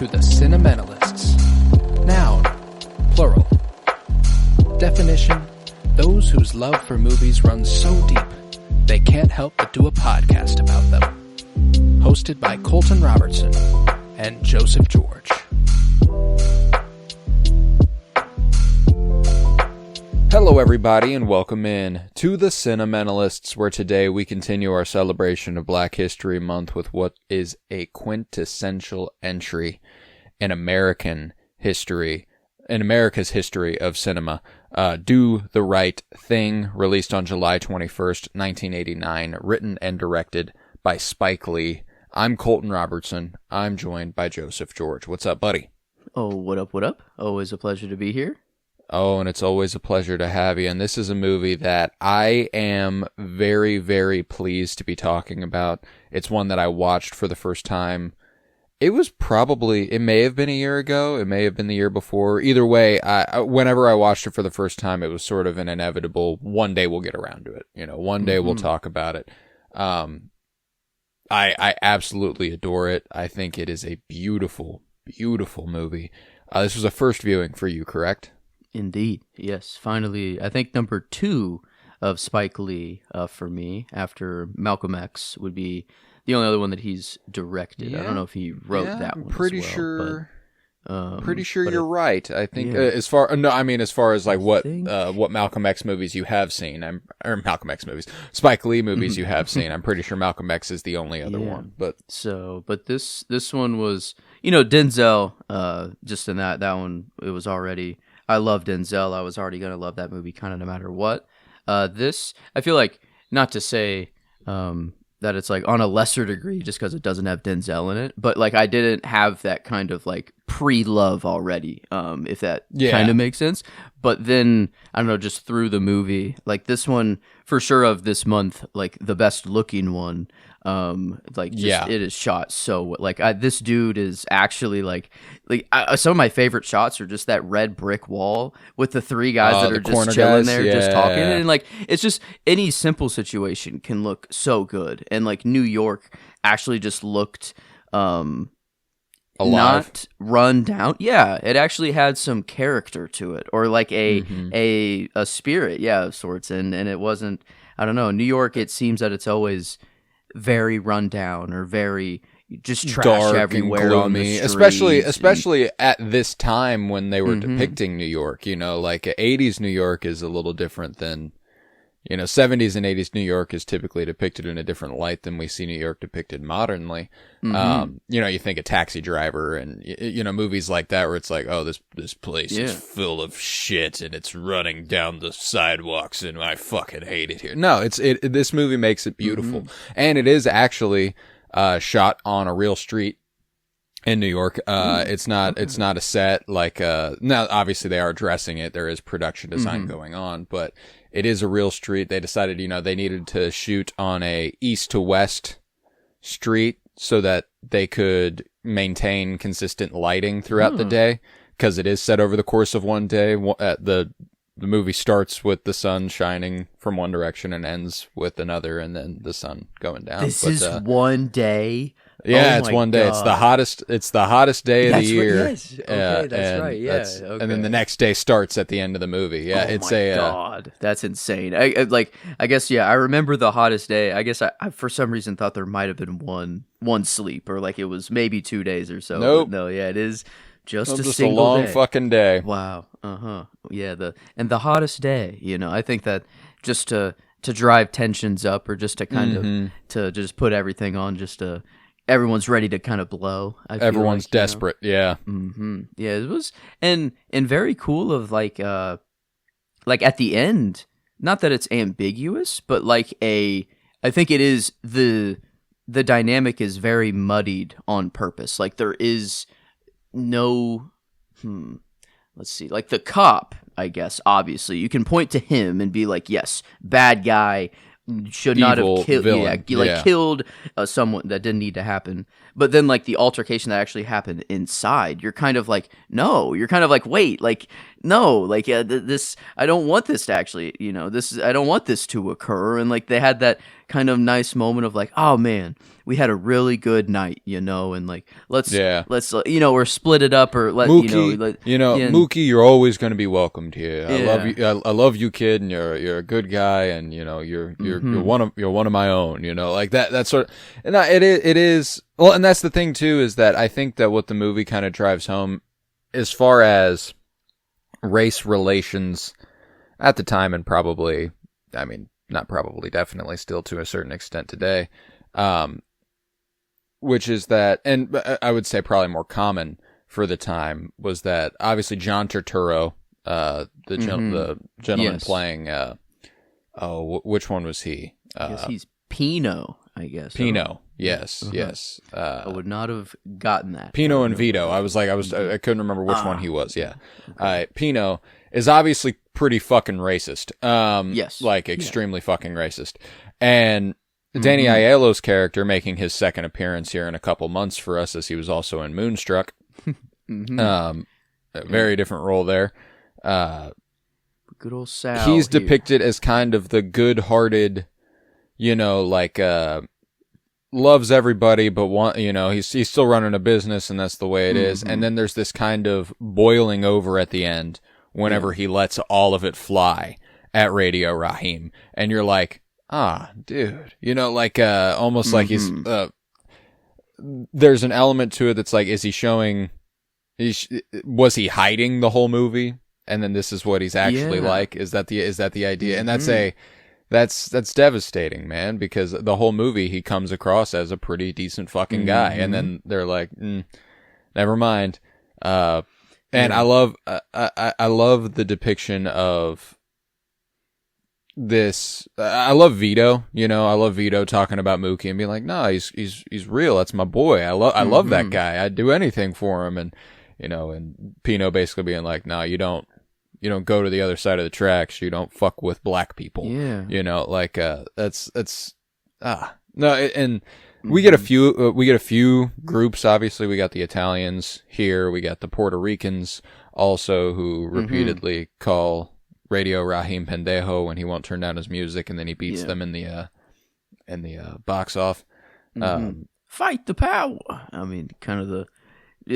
to the Cinementalists. Noun, plural. Definition, those whose love for movies runs so deep, they can't help but do a podcast about them. Hosted by Colton Robertson and Joseph George. Hello everybody and welcome in to the Cinementalists, where today we continue our celebration of Black History Month with what is a quintessential entry in America's history of cinema. Do the Right Thing, released on July 21st, 1989, written and directed by Spike Lee. I'm Colton Robertson. I'm joined by Joseph George. What's up, buddy? Oh, what up, what up? Always a pleasure to be here. Oh, and it's always a pleasure to have you. And this is a movie that I am very, very pleased to be talking about. It's one that I watched for the first time. It may have been a year ago. It may have been the year before. Either way, whenever I watched it for the first time, it was sort of an inevitable, one day we'll get around to it. One day we'll talk about it. I absolutely adore it. I think it is a beautiful, beautiful movie. This was a first viewing for you, correct? Indeed, yes. Finally, I think number 2 of Spike Lee for me, after Malcolm X, would be the only other one that he's directed. Yeah. I don't know if he wrote that one. Pretty as well, sure. but, pretty sure you're right. I think yeah. as far as like what Malcolm X movies you have seen, Spike Lee movies you have seen. I'm pretty sure Malcolm X is the only other one. But this one was, Denzel. Just in that one, it was already. I love Denzel. I was already gonna love that movie, kind of no matter what. This, I feel like, not to say that it's like on a lesser degree just because it doesn't have Denzel in it, but like I didn't have that kind of like pre-love already, if that kind of makes sense. But then, I don't know, just through the movie, like this one, for sure of this month, like the best looking one, it is shot so, this dude is actually some of my favorite shots are just that red brick wall with the 3 guys that are just chilling there, just talking. And like, it's just any simple situation can look so good. And like New York actually just looked, alive. Not run down. Yeah, it actually had some character to it, or like a spirit, of sorts. And it wasn't. I don't know. New York. It seems that it's always very run down or very just trash dark everywhere and gloomy, on the streets. especially at this time when they were depicting New York. Like 80s New York is a little different than. 70s and 80s New York is typically depicted in a different light than we see New York depicted modernly. You think of Taxi Driver and, movies like that where it's like, oh, this place is full of shit and it's running down the sidewalks and I fucking hate it here. No, this movie makes it beautiful. And it is actually shot on a real street in New York. It's not a set now obviously they are dressing it. There is production design going on, but it is a real street. They decided, they needed to shoot on a east to west street so that they could maintain consistent lighting throughout the day, because it is set over the course of one day. The movie starts with the sun shining from one direction and ends with another, and then the sun going down. This is one day. Yeah, it's one day. God. It's the hottest day of the year. Yes. Okay, that's right. Yeah. Okay. And then the next day starts at the end of the movie. Yeah, God, that's insane. I guess I remember the hottest day. I guess I for some reason thought there might have been one sleep, or like it was maybe 2 days or so. Nope. No, it is just a just single a long day. fucking day. Wow. Yeah. The hottest day. I think that just to drive tensions up, or just to kind of to just put everything on, just to. Everyone's ready to kind of blow. Everyone's desperate. Yeah. Yeah, it was, and very cool of like at the end, not that it's ambiguous, but I think it is the dynamic is very muddied on purpose. Like there is no, let's see, like the cop, I guess, obviously you can point to him and be like, yes, bad guy, should not have killed, killed someone that didn't need to happen. But then, like the altercation that actually happened inside, you're kind of like, no. You're kind of like, wait, like, no, like this. I don't want this to actually, I don't want this to occur. And like they had that kind of nice moment of like, oh man, we had a really good night, you know, and like let's or split it up or Mookie, Mookie, you're always going to be welcomed here. I love you. I love you, kid, and you're a good guy, and you know you're one of my own. You know, like that sort of. And it is well, and that's the thing too, is that I think that what the movie kind of drives home, as far as race relations at the time, and probably, I mean, not probably, definitely still to a certain extent today, which is that, and I would say probably more common for the time, was that obviously John Turturro, the gentleman playing, which one was he? I guess he's Pino, I guess. Pino, yes. I would not have gotten that. Pino and Vito. I couldn't remember which one he was. Yeah. Okay. Pino is obviously pretty fucking racist. Yes. Like extremely fucking racist. And Danny Aiello's character making his second appearance here in a couple months for us, as he was also in Moonstruck. A very different role there. Good old Sal. He's depicted as kind of the good-hearted, you know, like loves everybody, but he's still running a business, and that's the way it is. And then there's this kind of boiling over at the end whenever he lets all of it fly at Radio Raheem, and you're like, dude, you know, like almost like he's there's an element to it that's like, is he showing? Was he hiding the whole movie, and then this is what he's actually like? Is that the idea? And that's devastating, man, because the whole movie he comes across as a pretty decent fucking guy, and then they're like, never mind. And I love the depiction of this. I love Vito, you know, I love Vito talking about Mookie and being like, no, he's real. That's my boy. I love that guy. I'd do anything for him. And, you know, and Pino basically being like, no, you don't go to the other side of the tracks. You don't fuck with black people. Yeah. You know, like, we get a few groups. Obviously, we got the Italians here. We got the Puerto Ricans also, who repeatedly call Radio Raheem pendejo when he won't turn down his music, and then he beats them in the box off. Fight the power. I mean, kind of the.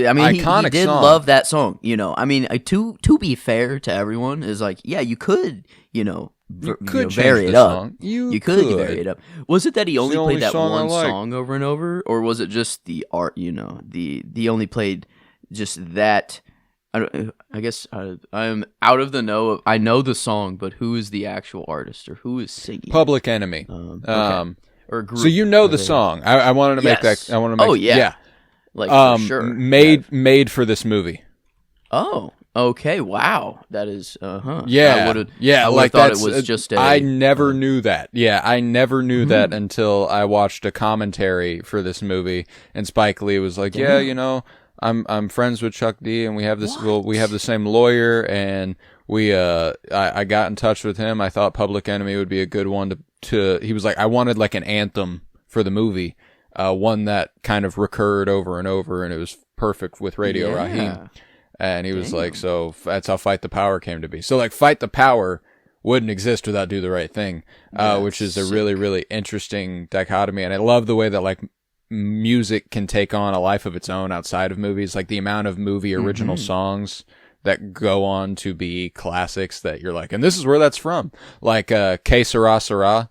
I mean, iconic he did song. love that song. You know, I mean, to be fair to everyone, is like, yeah, you could, you know. Vary it up. Song. You could vary it up. Was it that he only played that one song over and over, or was it just the art? You know, the only played just that. I guess I'm out of the know. I know the song, but who is the actual artist, or who is singing? Public Enemy. Or group. So you know the song. I wanted to make that. I want to make. Oh yeah. Like for sure. Made for this movie. Oh. Okay, wow, that is, Yeah, I like thought it was just a. I never knew that. Yeah, I never knew that until I watched a commentary for this movie, and Spike Lee was like, "Yeah, you know, I'm friends with Chuck D, and we have this. Well, we have the same lawyer, and I got in touch with him. I thought Public Enemy would be a good one to. He was like, I wanted like an anthem for the movie, one that kind of recurred over and over, and it was perfect with Radio Raheem." And he was like, so that's how Fight the Power came to be. So like Fight the Power wouldn't exist without Do the Right Thing, which is a really, really interesting dichotomy. And I love the way that like music can take on a life of its own outside of movies. Like the amount of movie original songs that go on to be classics that you're like, and this is where that's from. Like Que Sera Sera.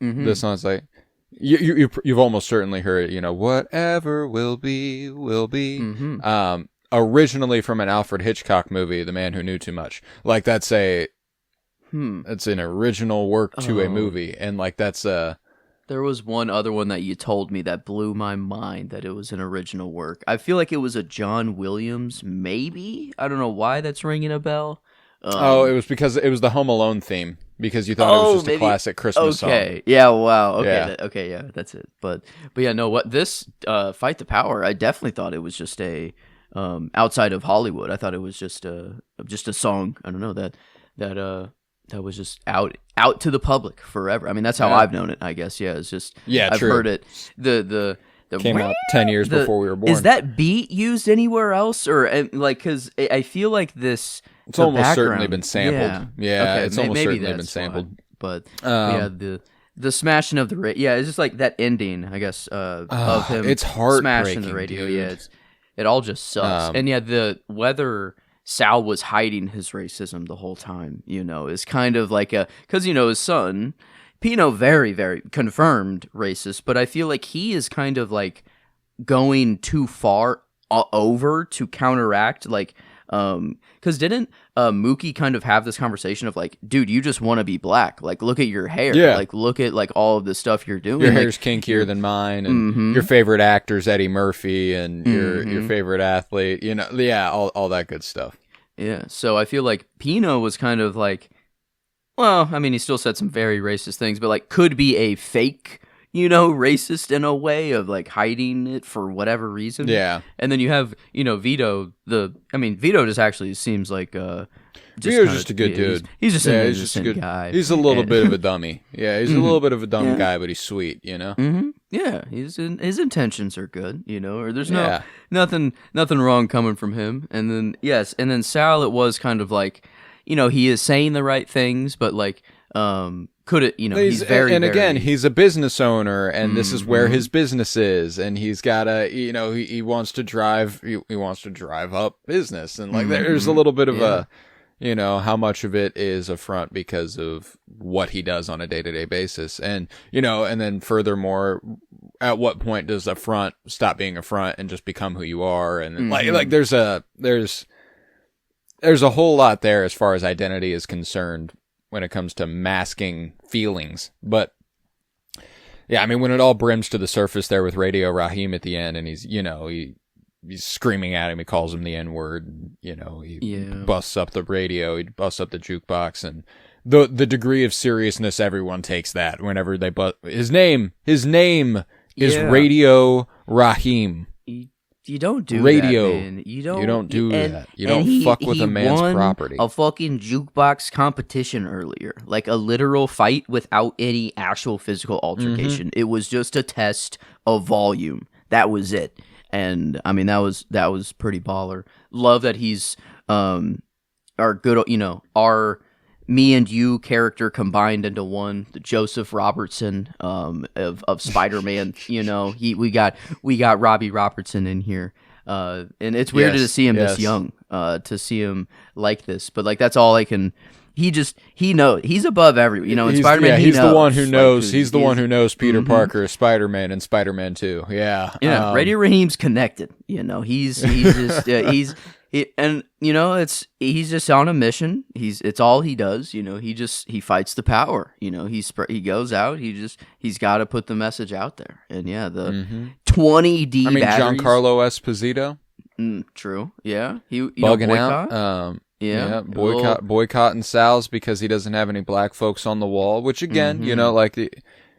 This song's like, you've almost certainly heard it, you know, whatever will be, will be. Originally from an Alfred Hitchcock movie, The Man Who Knew Too Much. Like that's it's an original work to a movie, and like that's There was one other one that you told me that blew my mind, that it was an original work. I feel like it was a John Williams, maybe. I don't know why that's ringing a bell. It was because it was the Home Alone theme, because you thought it was just a classic Christmas song. Okay, yeah, wow, okay, yeah. That's it. But yeah, no, what this Fight the Power, I definitely thought it was just a outside of Hollywood. I thought it was just a song. I don't know that was just out to the public forever. I mean, that's how I've known it, I guess. Yeah, it's just I've heard it. The came out 10 years before we were born. Is that beat used anywhere else, or like, because I feel like this? It's almost certainly been sampled. Yeah, okay, it's almost certainly been sampled. But yeah, The smashing of the radio. Yeah, it's just like that ending, I guess, of him it's smashing the radio. Dude. Yeah, it all just sucks. And yeah, whether Sal was hiding his racism the whole time, is kind of like because, his son, Pino, very, very confirmed racist, but I feel like he is kind of like going too far over to counteract, like, because didn't Mookie kind of have this conversation of like, dude, you just want to be black, like look at your hair, like look at like all of the stuff you're doing, your hair's kinkier than mine, and your favorite actor's Eddie Murphy, and your favorite athlete, all that good stuff. Yeah, so I feel like Pino was kind of like, well, I mean, he still said some very racist things, but like could be a fake, racist in a way of like hiding it for whatever reason. Yeah. And then you have, Vito, Vito just actually seems like Vito's just a good dude. He's just an innocent guy. He's a little bit of a dummy. Yeah, he's a little bit of a dumb guy, but he's sweet, Mm-hmm. Yeah, his intentions are good, or there's nothing wrong coming from him. And then Sal, it was kind of like, he is saying the right things, but like could it, he's very, and again, he's a business owner, and this is where his business is, and he's got a, he wants to drive up business, and like there's a little bit of a, how much of it is a front because of what he does on a day-to-day basis, and and then furthermore, at what point does a front stop being a front and just become who you are, and like there's a whole lot there as far as identity is concerned when it comes to masking feelings. But yeah, I mean, when it all brims to the surface there with Radio Raheem at the end, and he's, he's screaming at him, he calls him the N-word, he busts up the radio, he busts up the jukebox, and the degree of seriousness everyone takes that whenever they his name is Radio Raheem. You don't do radio. That, man. You don't do that. You don't fuck with a man's property. A fucking jukebox competition earlier, like a literal fight without any actual physical altercation. It was just a test of volume. That was it. And I mean, that was pretty baller. Love that he's our good, our me and you character combined into one, the Joseph Robertson of Spider-Man. We got Robbie Robertson in here, and it's weird to see him this young, to see him like this. But like that's all I can. He knows he's above everyone. In Spider-Man, he's the one who knows. He's the one who knows Peter Parker is Spider-Man and Spider-Man 2. Yeah, Radio Raheem's connected. He's just he's just on a mission. It's all he does. He fights the power. He goes out. He's got to put the message out there. And the 20D. I mean, batteries. Giancarlo Esposito. True. Yeah. He bugging out. Boycotting Sal's because he doesn't have any black folks on the wall. Which again, like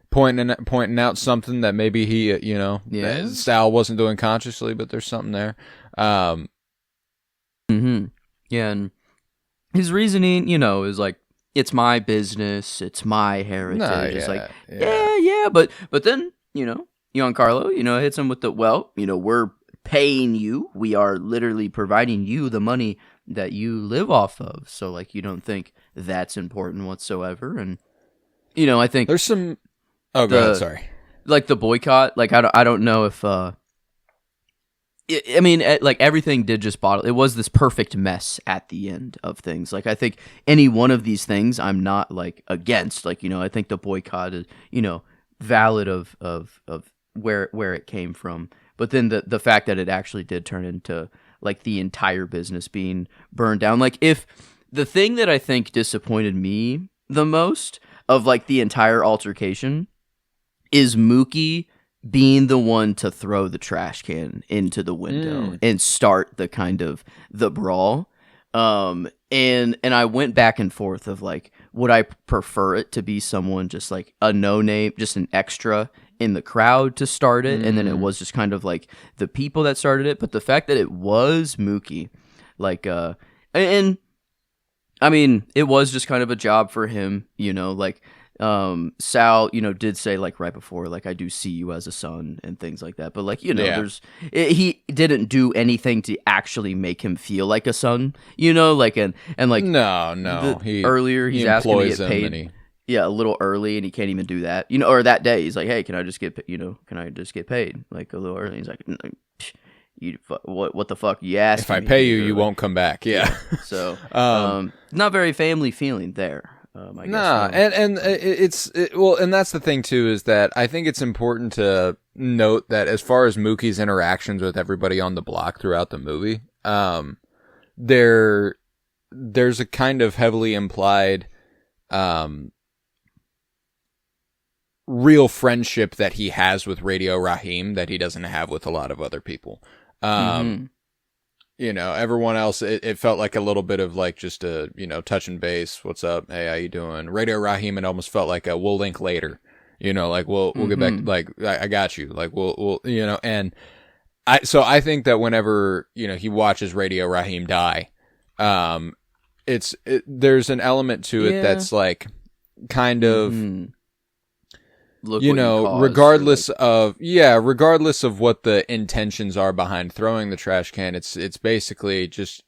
pointing out something that maybe he, Sal wasn't doing consciously, but there's something there. Yeah, and his reasoning, is like, it's my business, it's my heritage. It's like, but then, Giancarlo, hits him with the, we're paying you. We are literally providing you the money that you live off of. So, like, you don't think that's important whatsoever. And, I think there's some. Oh, go ahead. Sorry. Like the boycott. Like, I don't know if. I mean, like everything did just bottle. It was this perfect mess at the end of things. Like I think any one of these things, I'm not like against. Like I think the boycott is valid of where it came from. But then the fact that it actually did turn into like the entire business being burned down. Like if the thing that I think disappointed me the most of like the entire altercation is Mookie being the one to throw the trash can into the window and start the kind of the brawl. And I went back and forth of like, would I prefer it to be someone just like a no name, just an extra in the crowd to start it, and then it was just kind of like the people that started it. But the fact that it was Mookie, like, and I mean, it was just kind of a job for him, like. Sal, did say like right before, like I do see you as a son and things like that. But like he didn't do anything to actually make him feel like a son, like and like no. Earlier he's asking to get paid. a little early, and he can't even do that. Or that day he's like, hey, can I just get paid like a little early? He's like, what the fuck you asked if I pay you, you won't come back. Yeah. So not very family feeling there. I guess. Nah, and and that's the thing too, is that I think it's important to note that as far as Mookie's interactions with everybody on the block throughout the movie, there's a kind of heavily implied real friendship that he has with Radio Raheem that he doesn't have with a lot of other people. Everyone else, it felt like a little bit of like just a, touch and base. What's up? Hey, how you doing? Radio Raheem, it almost felt like we'll link later. Like we'll get back. Like I got you. Like we'll and I think that whenever he watches Radio Raheem die, there's an element to it that's like kind of. Regardless of what the intentions are behind throwing the trash can, it's basically just,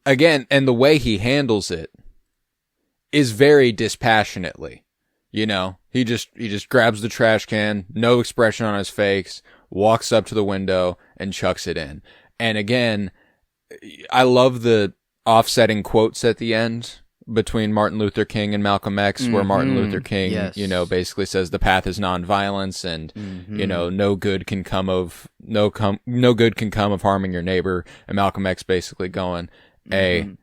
again, and the way he handles it is very dispassionately. He just grabs the trash can, no expression on his face, walks up to the window and chucks it in. And again, I love the offsetting quotes at the end between Martin Luther King and Malcolm X, where Martin Luther King, basically says the path is nonviolence, and no good can come of harming your neighbor. And Malcolm X basically going, "Hey,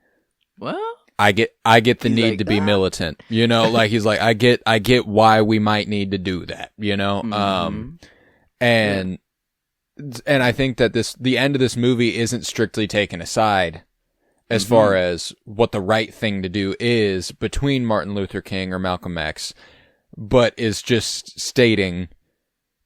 well, I get the need like to be militant." Like he's like, I get why we might need to do that. And I think that the end of this movie isn't strictly taken aside as far as what the right thing to do is between Martin Luther King or Malcolm X, but is just stating,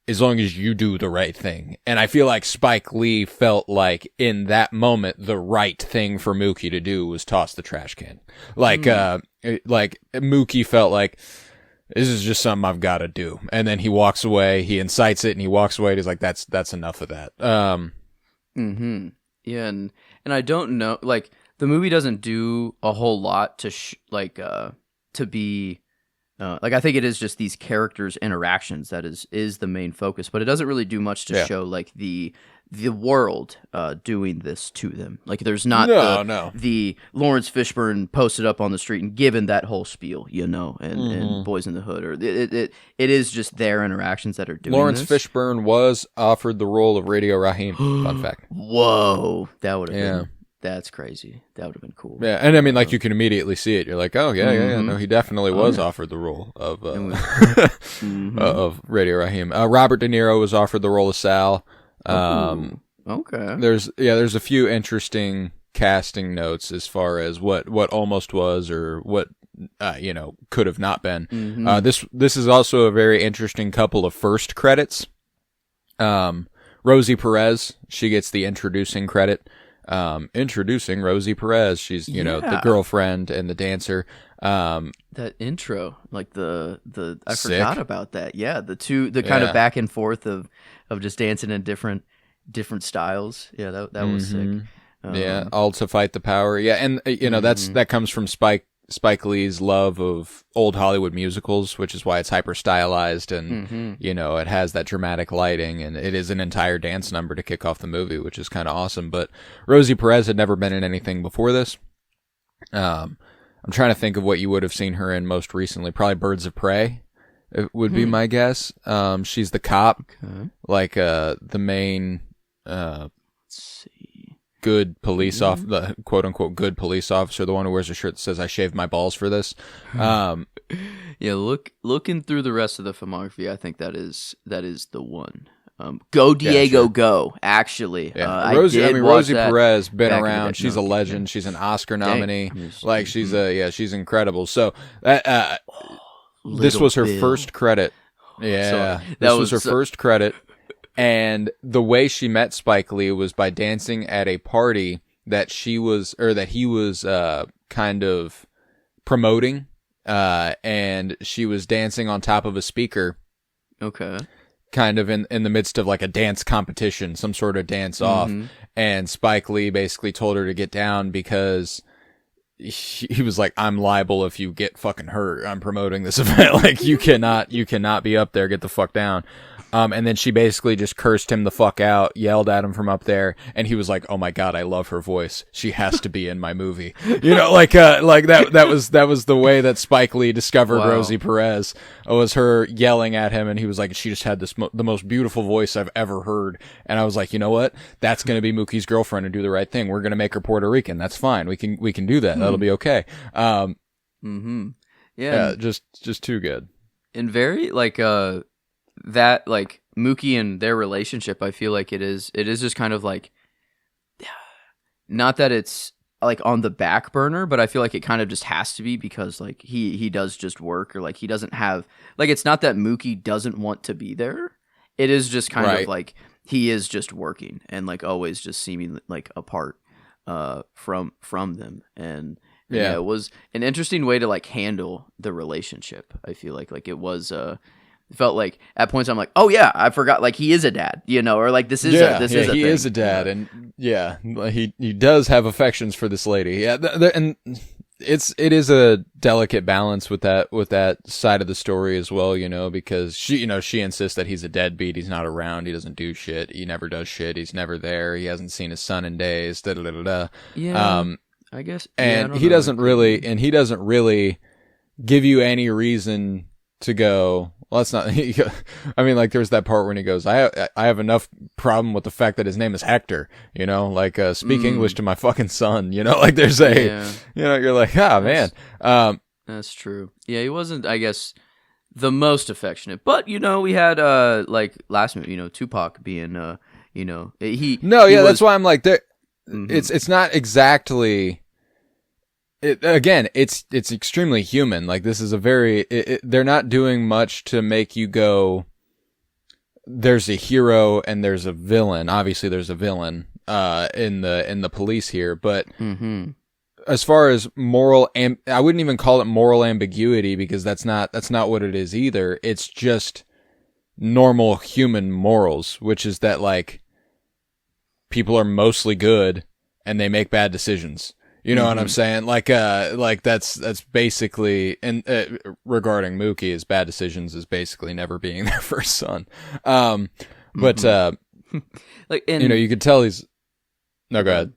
as long as you do the right thing. And I feel like Spike Lee felt like in that moment, the right thing for Mookie to do was toss the trash can. Like Mookie felt like, this is just something I've got to do. And then he walks away, he incites it and he walks away. And he's like, that's enough of that. Yeah. And I don't know, like, the movie doesn't do a whole lot to to be like, I think it is just these characters' interactions that is the main focus, but it doesn't really do much to show like the world doing this to them. Like there's not the Lawrence Fishburne posted up on the street and given that whole spiel, and Boys in the Hood, or it is just their interactions that are doing Lawrence this. Fishburne was offered the role of Radio Raheem. Fun fact. Whoa, that would have been. That's crazy. That would have been cool. Yeah, and I mean, like, you can immediately see it. You're like, oh, yeah. No, he definitely was offered the role of of Radio Raheem. Robert De Niro was offered the role of Sal. Okay. There's a few interesting casting notes as far as what almost was or what could have not been. This is also a very interesting couple of first credits. Rosie Perez, she gets the introducing credit. Introducing Rosie Perez. She's, the girlfriend and the dancer. That intro, like I forgot about that. Yeah. The kind of back and forth of just dancing in different styles. Yeah. That was sick. All to fight the power. Yeah. And, that comes from Spike Lee's love of old Hollywood musicals, which is why it's hyper stylized and, it has that dramatic lighting, and it is an entire dance number to kick off the movie, which is kind of awesome. But Rosie Perez had never been in anything before this. I'm trying to think of what you would have seen her in most recently. Probably Birds of Prey. It would be my guess. She's the cop, like, the main, let's see. Good police the quote unquote good police officer, the one who wears a shirt that says "I shaved my balls for this." Looking through the rest of the filmography, I think that is the one. Go Diego, go! Actually, Rosie Perez been around. She's a legend. She's an Oscar nominee. Like she's incredible. So this was her first credit. Yeah, this was her first credit. And the way she met Spike Lee was by dancing at a party that he was kind of promoting, and she was dancing on top of a speaker. Okay. Kind of in the midst of like a dance competition, some sort of dance off. And Spike Lee basically told her to get down because he was like, I'm liable if you get fucking hurt. I'm promoting this event. Like, you cannot be up there. Get the fuck down. And then she basically just cursed him the fuck out, yelled at him from up there, and he was like, "Oh my god, I love her voice. She has to be in my movie." You know, like that was the way that Spike Lee discovered Rosie Perez, was her yelling at him, and he was like, "She just had the most beautiful voice I've ever heard." And I was like, you know what? That's gonna be Mookie's girlfriend and do the right thing. We're gonna make her Puerto Rican. That's fine. We can do that. That'll be okay. Yeah, just too good. And very that like Mookie and their relationship, I feel like it is just kind of like, not that it's like on the back burner, but I feel like it kind of just has to be because like he does just work, or like he doesn't have, like, it's not that Mookie doesn't want to be there. It is just kind of like he is just working and like always just seeming like apart from them. And yeah, it was an interesting way to like handle the relationship. I feel like it was felt like at points I'm like, oh yeah, I forgot, like he is a dad, you know, or like this is a he thing. Is a dad, and he does have affections for this lady. Yeah, and it is a delicate balance with that side of the story as well, you know, because she insists that he's a deadbeat, he's not around, he doesn't do shit, he never does shit, he's never there, he hasn't seen his son in days, da da da da. Yeah, I guess, and he doesn't really give you any reason to go, well, that's not, I mean, like, there's that part when he goes, I have enough problem with the fact that his name is Hector, you know, like, speak English to my fucking son, you know, like, there's you know, you're like, man. That's true. Yeah, he wasn't, I guess, the most affectionate, but, you know, we had, like, last minute, you know, Tupac being, you know, that's why I'm like, it's not exactly... It's extremely human. Like, this is a very... they're not doing much to make you go, there's a hero and there's a villain. Obviously, there's a villain in the police here, but as far as moral... I wouldn't even call it moral ambiguity, because that's not what it is either. It's just normal human morals, which is that, like, people are mostly good and they make bad decisions. You know what I'm saying? Like that's basically, and regarding Mookie, his bad decisions is basically never being there for his son. But like, and, you know, you could tell he's. No, go ahead.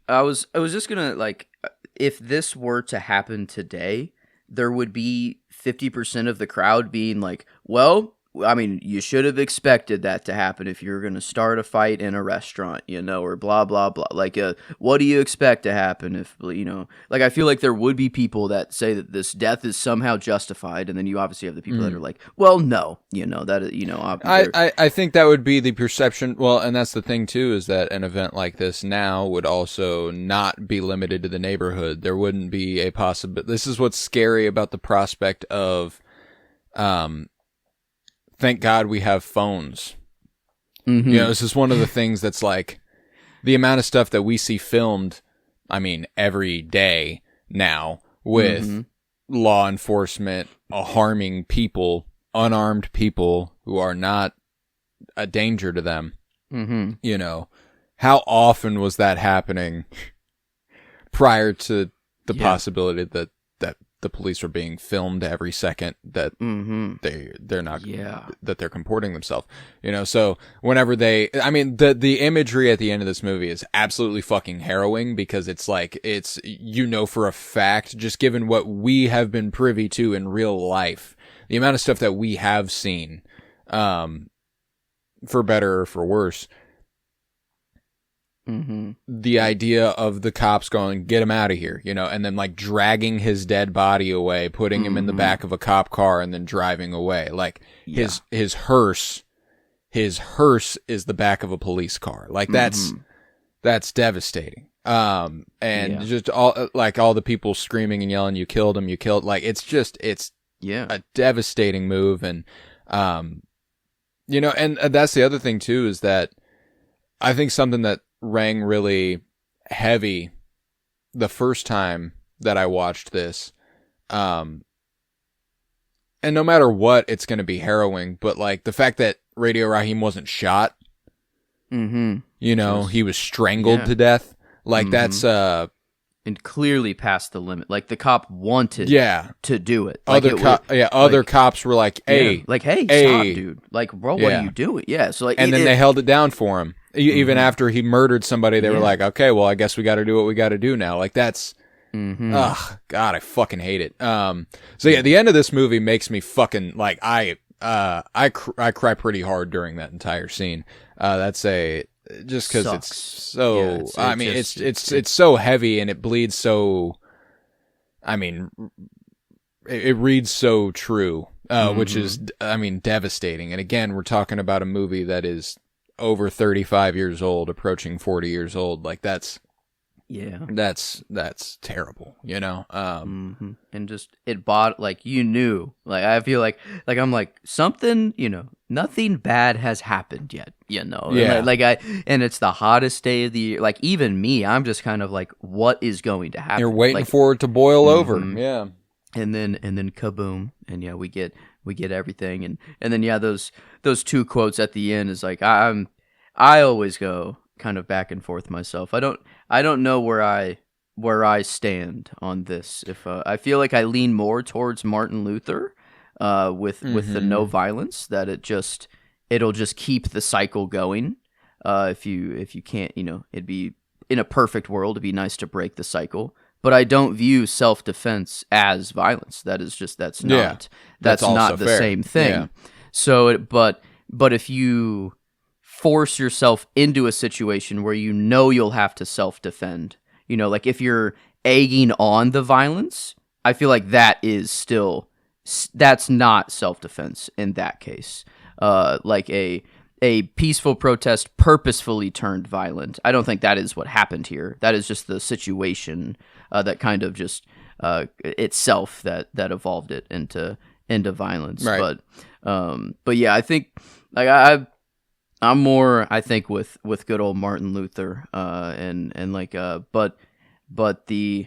I was just gonna, like, if this were to happen today, there would be 50% of the crowd being like, well, I mean, you should have expected that to happen if you're going to start a fight in a restaurant, you know, or blah, blah, blah. Like, what do you expect to happen if, you know, like, I feel like there would be people that say that this death is somehow justified. And then you obviously have the people that are like, well, no, you know, that, you know, I think that would be the perception. Well, and that's the thing too, is that an event like this now would also not be limited to the neighborhood. There wouldn't be a possibility. This is what's scary about the prospect of, thank God we have phones. You know, this is one of the things that's like, the amount of stuff that we see filmed, I mean, every day now, with law enforcement harming people, unarmed people who are not a danger to them. You know, how often was that happening prior to the possibility that the police are being filmed every second that they're not that they're comporting themselves, you know? So whenever I mean, the imagery at the end of this movie is absolutely fucking harrowing, because it's like, it's, you know, for a fact, just given what we have been privy to in real life, the amount of stuff that we have seen, for better or for worse, the idea of the cops going, get him out of here, you know, and then like dragging his dead body away, putting him in the back of a cop car, and then driving away. Like, his hearse is the back of a police car. Like, that's devastating. And just all the people screaming and yelling, you killed him, like, it's a devastating move. And, you know, and that's the other thing too, is that I think something that rang really heavy the first time that I watched this, and no matter what, it's going to be harrowing, but like the fact that Radio Raheem wasn't shot, you know, he was strangled to death, like that's and clearly passed the limit. Like the cop wanted to do it. Like other cops were like, hey, stop, dude. Like, bro, what are you doing? Yeah. So like, and then they held it down for him. Even after he murdered somebody, they were like, okay, well, I guess we got to do what we got to do now. Like that's, ugh, God, I fucking hate it. So yeah, the end of this movie makes me fucking like, I cry pretty hard during that entire scene. Just because it's so, it's so heavy and it bleeds so, I mean, it reads so true, which is, I mean, devastating. And again, we're talking about a movie that is over 35 years old, approaching 40 years old. Like that's terrible, you know? And just, it bought, like, you knew, like, I feel like I'm like, something, you know, nothing bad has happened yet, you know? Yeah. And it's the hottest day of the year. Like, even me, I'm just kind of like, what is going to happen? You're waiting for it to boil over. Yeah. And then kaboom. And yeah, we get everything. And then, yeah, those two quotes at the end is like, I always go kind of back and forth myself. I don't know where I stand on this. If I feel like I lean more towards Martin Luther with the no violence, that it'll just keep the cycle going. If you can't, you know, it'd be, in a perfect world, it'd be nice to break the cycle. But I don't view self-defense as violence. That's not the fair. Same thing. Yeah. So, but if you force yourself into a situation where you know you'll have to self-defend, you know, like if you're egging on the violence, I feel like that's not self-defense in that case. Like a peaceful protest purposefully turned violent. I don't think that is what happened here. That is just the situation that kind of just itself that evolved it into violence. Right. But yeah, I think like I'm more, I think, with good old Martin Luther, and like, but the,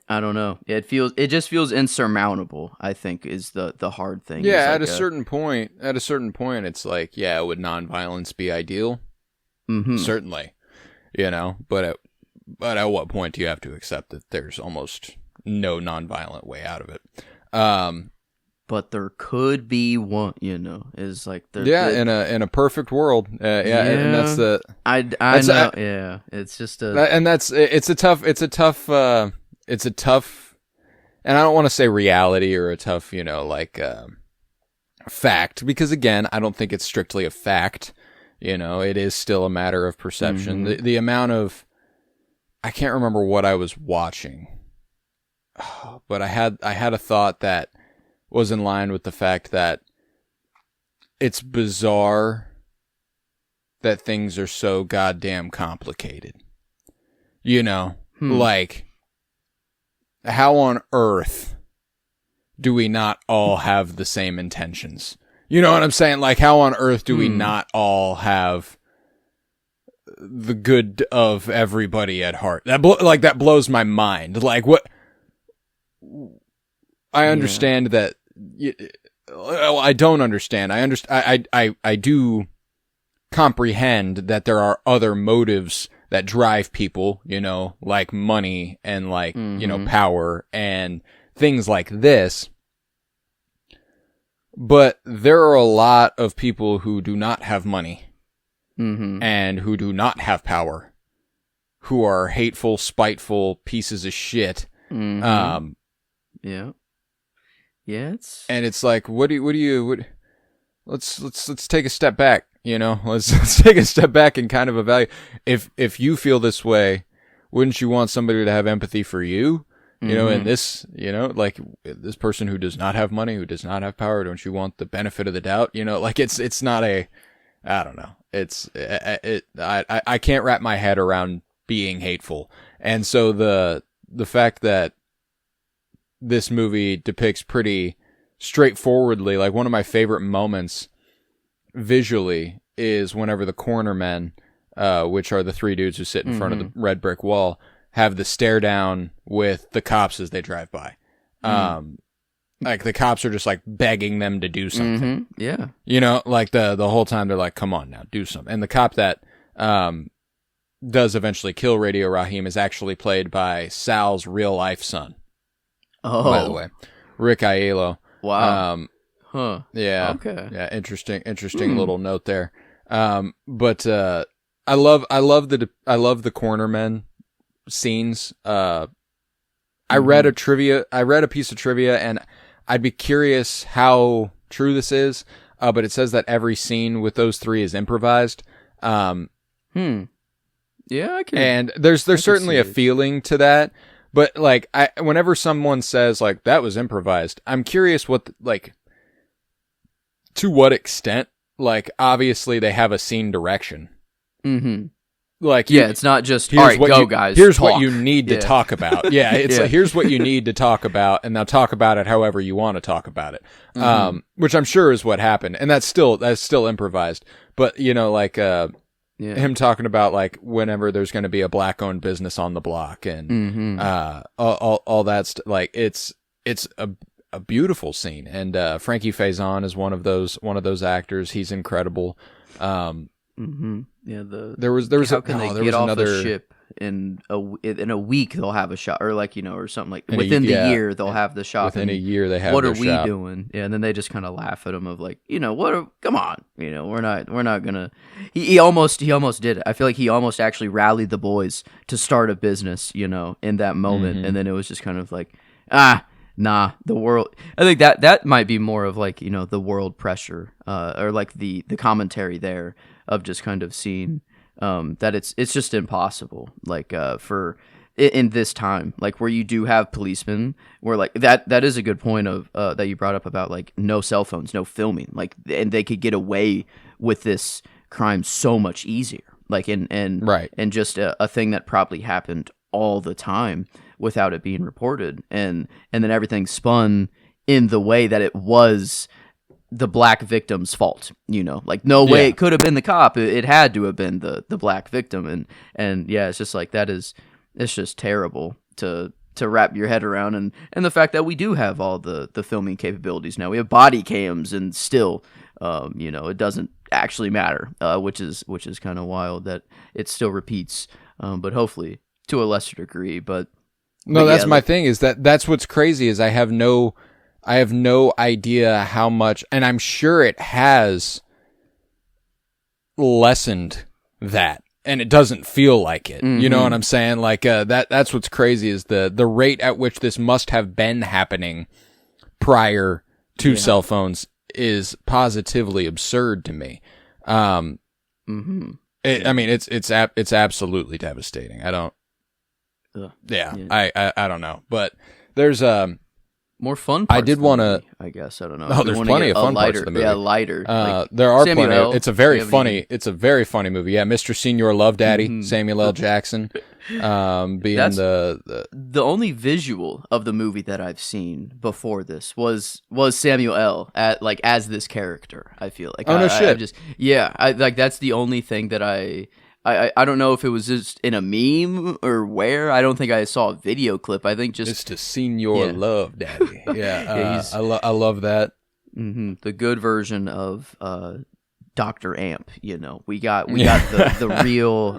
I don't know, it just feels insurmountable, I think, is the hard thing. Yeah, like at a certain point, it's like, yeah, would nonviolence be ideal? Certainly, you know, but at what point do you have to accept that there's almost no nonviolent way out of it? But there could be one, you know, is like in a perfect world, and that's the I know, yeah, it's just it's a tough, and I don't want to say reality or a tough, you know, like fact, because again, I don't think it's strictly a fact, you know, it is still a matter of perception. The amount of, I can't remember what I was watching, but I had a thought that was in line with the fact that it's bizarre that things are so goddamn complicated. You know, like, how on earth do we not all have the same intentions? You know what I'm saying? Like, how on earth do we not all have the good of everybody at heart? That blows my mind. Like, what? I understand that. I don't understand. I do comprehend that there are other motives that drive people, you know, like money and like, you know, power and things like this. But there are a lot of people who do not have money and who do not have power, who are hateful, spiteful pieces of shit. Yeah. Yeah, it's like, let's take a step back, you know, let's take a step back and kind of evaluate. If you feel this way, wouldn't you want somebody to have empathy for you? You know, and this, you know, like this person who does not have money, who does not have power, don't you want the benefit of the doubt? You know, like it's not I don't know. I can't wrap my head around being hateful. And so the fact that this movie depicts pretty straightforwardly, like one of my favorite moments visually is whenever the cornermen, which are the three dudes who sit in front of the red brick wall, have the stare down with the cops as they drive by. Like the cops are just like begging them to do something. Yeah. You know, like the whole time they're like, come on now, do something. And the cop that does eventually kill Radio Raheem is actually played by Sal's real life son. Oh, by the way, Rick Aiello. Wow. Huh. Yeah. Okay. Yeah. Interesting little note there. But I love the cornermen scenes. I read a piece of trivia, and I'd be curious how true this is. But it says that every scene with those three is improvised. Yeah, I can. And there's certainly a feeling to that. But like, whenever someone says like that was improvised, I'm curious to what extent. Like, obviously they have a scene direction. Mm-hmm. Like, it's not just all right, go guys. Here's talk. what you need to talk about. Yeah, it's like, here's what you need to talk about, and now talk about it however you want to talk about it. Which I'm sure is what happened, and that's still improvised. But like him talking about like whenever there's going to be a black-owned business on the block, and all that like it's a beautiful scene, and Frankie Faison is one of those actors. He's incredible. Yeah, there was how can they get off the ship in a week? They'll have a shot, or like or something like within the year they'll have the shot. Within a year they have. What are shot. We doing? Yeah, and then they just kind of laugh at him of like, come on, we're not gonna. He almost did it. I feel like he almost actually rallied the boys to start a business, in that moment, and then it was just kind of like, nah, the world. I think that might be more of like the world pressure, or like the commentary there of just kind of seeing that it's just impossible. Like for in this time, like where you do have policemen, where like that is a good point of that you brought up about like no cell phones, no filming, like, and they could get away with this crime so much easier. Like and right, and just a thing that probably happened all the time without it being reported, and then everything spun in the way that it was the black victim's fault, like no way it could have been the cop. It had to have been the black victim, and yeah, it's just like it's just terrible to wrap your head around, and the fact that we do have all the filming capabilities now. We have body cams, and still, it doesn't actually matter, which is kind of wild that it still repeats, but hopefully to a lesser degree. But that's my thing, is that's what's crazy, is I have no idea how much, and I'm sure it has lessened that, and it doesn't feel like it. You know what I'm saying? Like that's what's crazy, is the rate at which this must have been happening prior to cell phones is positively absurd to me. I mean, it's absolutely devastating. I don't. I don't know, but there's more fun parts. I did want to. I guess I don't know. Oh, there's plenty of fun parts of the movie. Yeah, lighter. There are plenty. It's a very funny. It's a very funny movie. Yeah, Mr. Senior Love Daddy, Samuel L. Jackson, being the only visual of the movie that I've seen before this was Samuel L. as this character. I feel like. Oh, no shit. That's the only thing that I don't know if it was just in a meme or where. I don't think I saw a video clip. I think just Mr. Senior Love Daddy. Yeah, I love that. The good version of Dr. Amp. We got the real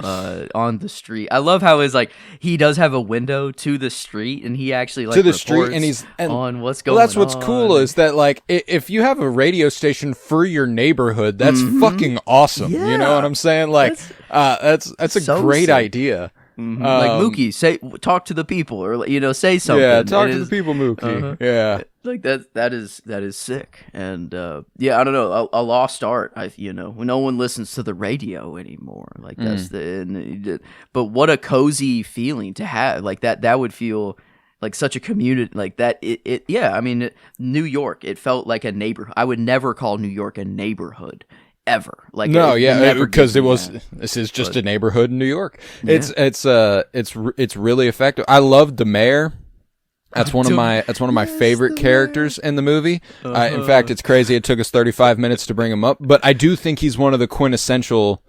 on the street. I love how it's like he does have a window to the street, and he actually like to the street, and he's on what's going on. That's what's cool, is that like if you have a radio station for your neighborhood, that's fucking awesome. Yeah. You know what I'm saying? Like that's a so great sick. idea. Like Mookie, talk to the people, or say something. Yeah, talk to the people, Mookie. Yeah, like that is sick. And I don't know, a lost art. No one listens to the radio anymore. Like that's but what a cozy feeling to have. Like that would feel like such a community, like that. I mean, New York. It felt like a neighborhood. I would never call New York a neighborhood. Ever. Like no, because this is just a neighborhood in New York. Yeah. It's really effective. I loved the mayor. That's one of my favorite characters in the movie. In fact, it's crazy it took us 35 minutes to bring him up, but I do think he's one of the quintessential,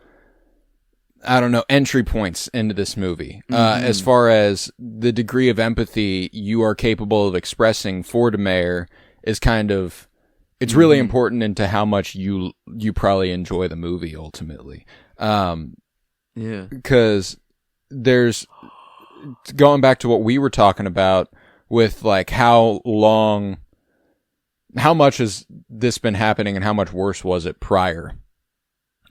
entry points into this movie. As far as the degree of empathy you are capable of expressing for the mayor is kind of. It's really important into how much you probably enjoy the movie ultimately. Because there's going back to what we were talking about with like how much has this been happening and how much worse was it prior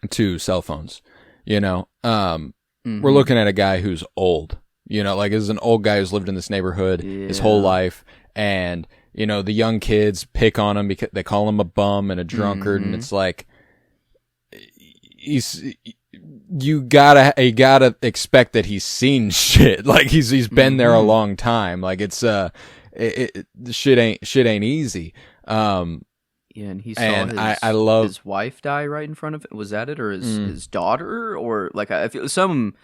to cell phones? We're looking at a guy who's old, like this is an old guy who's lived in this neighborhood his whole life. And, the young kids pick on him because they call him a bum and a drunkard. And it's like, you gotta expect that he's seen shit. Like he's been there a long time. Like it's, shit ain't easy. Yeah, and he saw I love his wife die right in front of it. Was that it, or his daughter, or like I feel some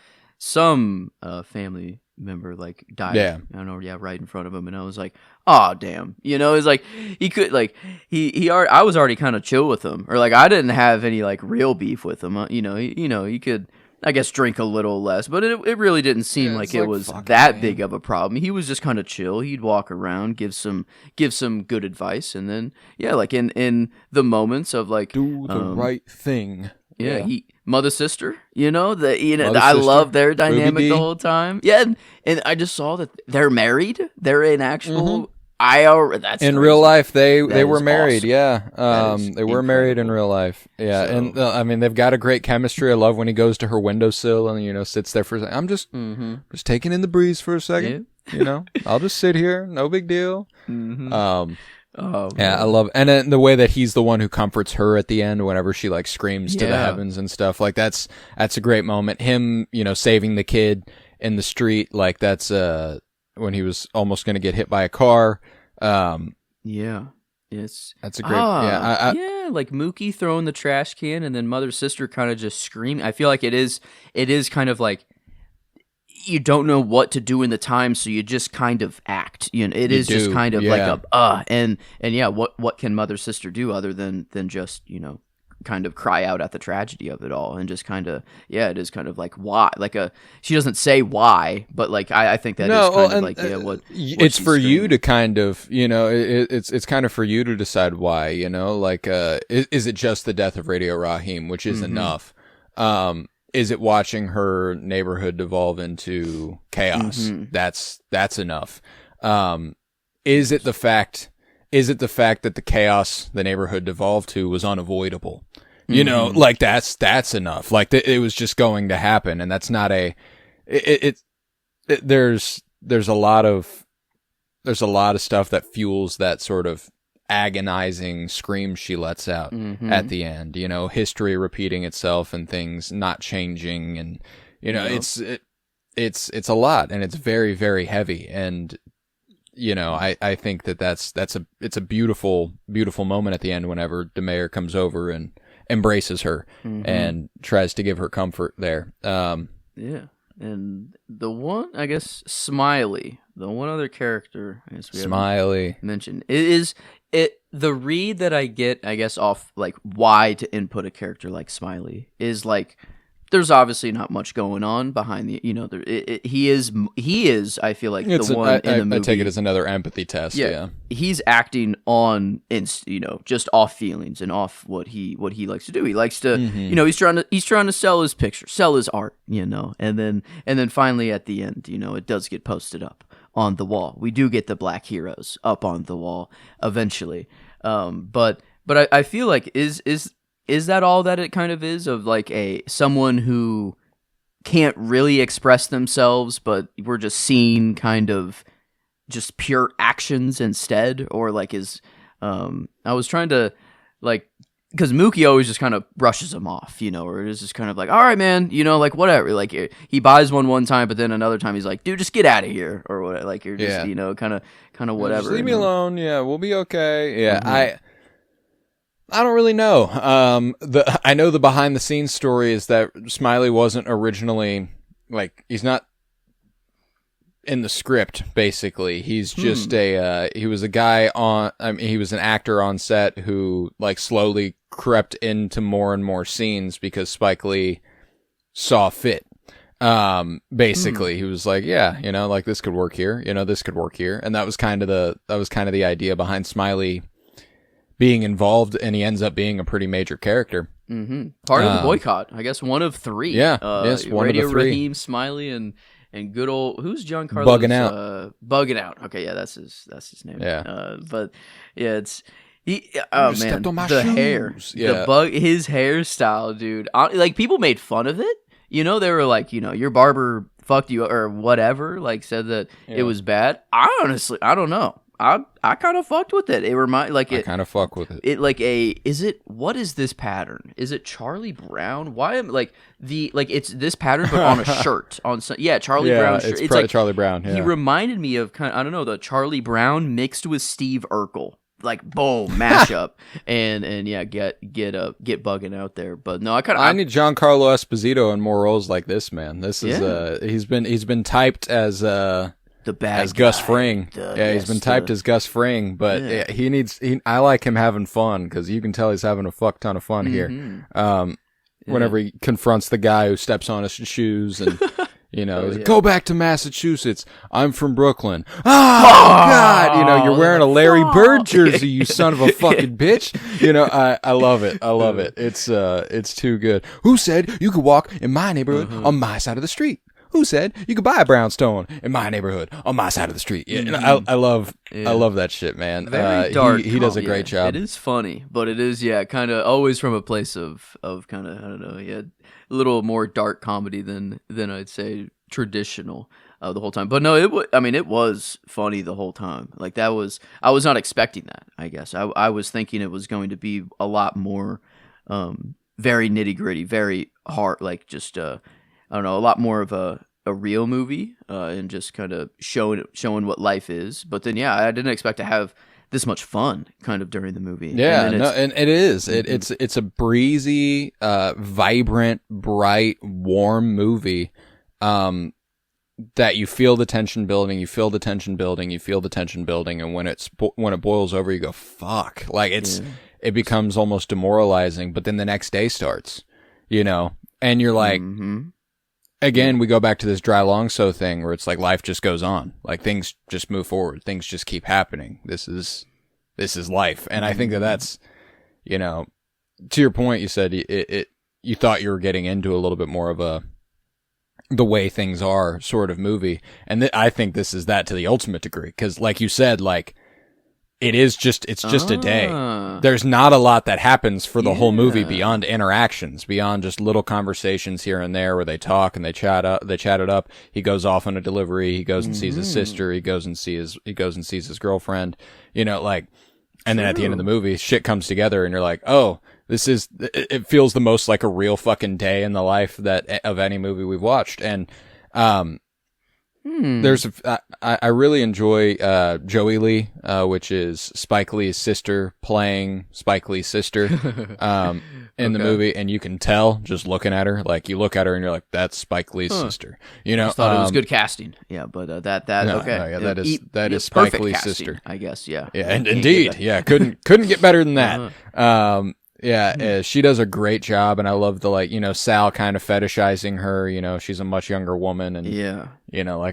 family member like died. Yeah, I don't know. Yeah, right in front of him, and I was like, oh damn, it's like he could like he already, I was already kind of chill with him, or like I didn't have any like real beef with him. He could, I guess, drink a little less, but it really didn't seem like it was that big of a problem. He was just kind of chill. He'd walk around, give some good advice, and then like in the moments of like do the right thing. Yeah, mother sister. I love their dynamic the whole time. Yeah, and I just saw that they're married. They're in actual. That's in crazy. Real life they were married. Awesome. Yeah, they were married in real life. Yeah, so, and I mean they've got a great chemistry. I love when he goes to her windowsill and sits there for a second. I'm just taking in the breeze for a second. Yeah. I'll just sit here, no big deal. I love, and then the way that he's the one who comforts her at the end whenever she like screams to the heavens and stuff. Like that's a great moment. Him, saving the kid in the street, like that's when he was almost going to get hit by a car. That's a great. Like Mookie throwing the trash can and then mother sister kind of just screaming. I feel like it is kind of like you don't know what to do in the time, so you just kind of act. It is just kind of like what can mother sister do other than just kind of cry out at the tragedy of it all, and just kind of it is kind of like why, like she doesn't say why, but like I think that is kind of like what it's for screaming. You to kind of it's kind of for you to decide why, like is it just the death of Radio Raheem, which is enough? Is it watching her neighborhood devolve into chaos? That's enough. Is it the fact that the chaos the neighborhood devolved to was unavoidable? Like that's enough. Like it was just going to happen, and that's not there's a lot of stuff that fuels that sort of agonizing scream she lets out at the end. History repeating itself and things not changing, and it's a lot, and it's very, very heavy, and I think it's a beautiful, beautiful moment at the end whenever DeMayer comes over and embraces her and tries to give her comfort there. And the one, I guess, Smiley, the one other character I guess we Smiley mentioned, is the read that I get, I guess, off like why to input a character like Smiley is like there's obviously not much going on behind the, he is, I feel like the one in the movie. I take it as another empathy test. Yeah. He's acting on, just off feelings and off what he likes to do. He likes to, he's trying to sell his picture, sell his art, and then finally at the end, it does get posted up on the wall. We do get the Black Heroes up on the wall eventually. But I feel like is that all that it kind of is, of like someone who can't really express themselves, but we're just seeing kind of just pure actions instead? Or like I was trying to like, because Mookie always just kind of brushes him off, or it is just kind of like, all right, man, like whatever. Like he buys one time, but then another time he's like, dude, just get out of here, or what? Like you're just, kind of whatever. Just leave me alone. Yeah, we'll be okay. Yeah, I don't really know. I know the behind the scenes story is that Smiley wasn't originally he's not in the script. Basically, he's just he was a guy he was an actor on set who slowly crept into more and more scenes because Spike Lee saw fit. Basically, he was like, this could work here. This could work here, and that was kind of the idea behind Smiley being involved, and he ends up being a pretty major character Part of the boycott, I guess. One of three. Yeah, yes, one Radio of the three. Raheem, Smiley, and good old who's Giancarlo's Bugging Out. Bugging Out. Okay, yeah, that's his name. Yeah. But yeah, oh man, stepped on my the shoes. hair, Yeah. his hairstyle, dude. Like people made fun of it. You know, they were like, your barber fucked you or whatever. Like said that it was bad. I don't know. I kind of fucked with it. It I kind of fuck with it. What is this pattern? Is it Charlie Brown? Why am it's this pattern but on a shirt Charlie Brown shirt. It's probably Charlie Brown. Yeah. He reminded me of I don't know, the Charlie Brown mixed with Steve Urkel. Like boom, mashup, and yeah, get bugging out there. But no, I need Giancarlo Esposito in more roles like this, man. This is he's been typed as the bad as guy. Gus Fring. He's been typed as Gus Fring, but I like him having fun because you can tell he's having a fuck ton of fun here. Whenever he confronts the guy who steps on his shoes and. He's like, go back to Massachusetts. I'm from Brooklyn. Oh, God. You're wearing a Larry Bird jersey, you son of a fucking bitch. I love it. I love it. It's too good. Who said you could walk in my neighborhood on my side of the street? Who said you could buy a brownstone in my neighborhood on my side of the street? Yeah, I love that shit, man. Very dark. He does a great job. It is funny, but it is kind of always from a place of kind of I don't know, a little more dark comedy than I'd say traditional the whole time. But no, it was funny the whole time. Like I was not expecting that. I guess I was thinking it was going to be a lot more very nitty gritty, very hard, like just I don't know, a lot more of a real movie and just kind of showing what life is. But then, I didn't expect to have this much fun kind of during the movie. Yeah, and it is. It's a breezy, vibrant, bright, warm movie that you feel the tension building, you feel the tension building, and when it boils over, you go, fuck. Like it becomes almost demoralizing, but then the next day starts, and you're like, again, we go back to this dry long so thing where it's like life just goes on. Like things just move forward. Things just keep happening. This is life. And I think that's, to your point, you said you thought you were getting into a little bit more of the way things are sort of movie. And I think this is that to the ultimate degree. 'Cause like you said, like it's just a day. There's not a lot that happens for the whole movie beyond interactions, beyond just little conversations here and there where they talk and they chat it up. He goes off on a delivery. He goes and sees his sister. He goes and sees his girlfriend, and then at the end of the movie, shit comes together and you're like, oh, it feels the most like a real fucking day in the life of any movie we've watched. And, I really enjoy Joey Lee, which is Spike Lee's sister playing Spike Lee's sister in the movie, and you can tell just looking at her. Like you look at her and you're like, "That's Spike Lee's sister." I just thought it was good casting. Yeah, but that is Spike Lee's casting, sister, I guess. Yeah, yeah, and indeed, couldn't get better than that. She does a great job, and I love the Sal kind of fetishizing her. She's a much younger woman, and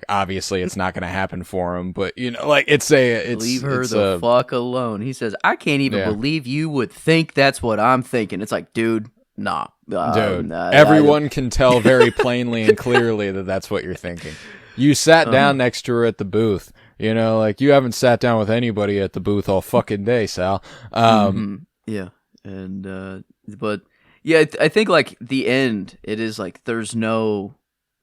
obviously it's not going to happen for him, but it's leave her the fuck alone. He says, I can't even believe you would think that's what I'm thinking. It's like, dude, nah. Everyone can tell very plainly and clearly that that's what you're thinking. You sat down next to her at the booth. You haven't sat down with anybody at the booth all fucking day, Sal. Yeah. And but yeah, I think like the end, it is like there's no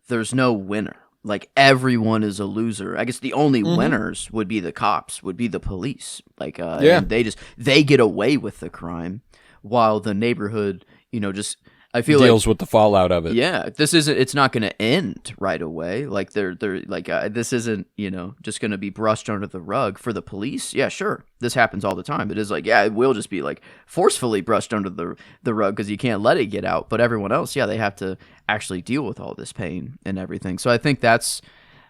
winner. Like everyone is a loser. I guess the only winners would be the cops, would be the police. Like and they get away with the crime, while the neighborhood, just I feel deals with the fallout of it. Yeah, it's not going to end right away. Like they're like this isn't just going to be brushed under the rug for the police. Yeah, sure, this happens all the time. It is like it will just be like forcefully brushed under the rug because you can't let it get out. But everyone else, they have to actually deal with all this pain and everything. So I think that's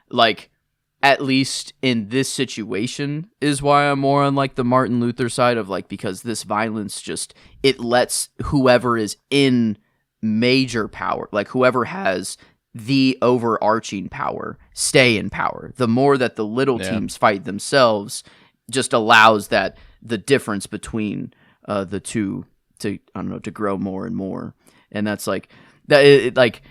like, at least in this situation, is why I'm more on like the Martin Luther side of like, because this violence it lets whoever is in major power, like whoever has the overarching power, stay in power. The more that the little teams fight themselves just allows that the difference between the two I don't know, to grow more and more. And that's like that.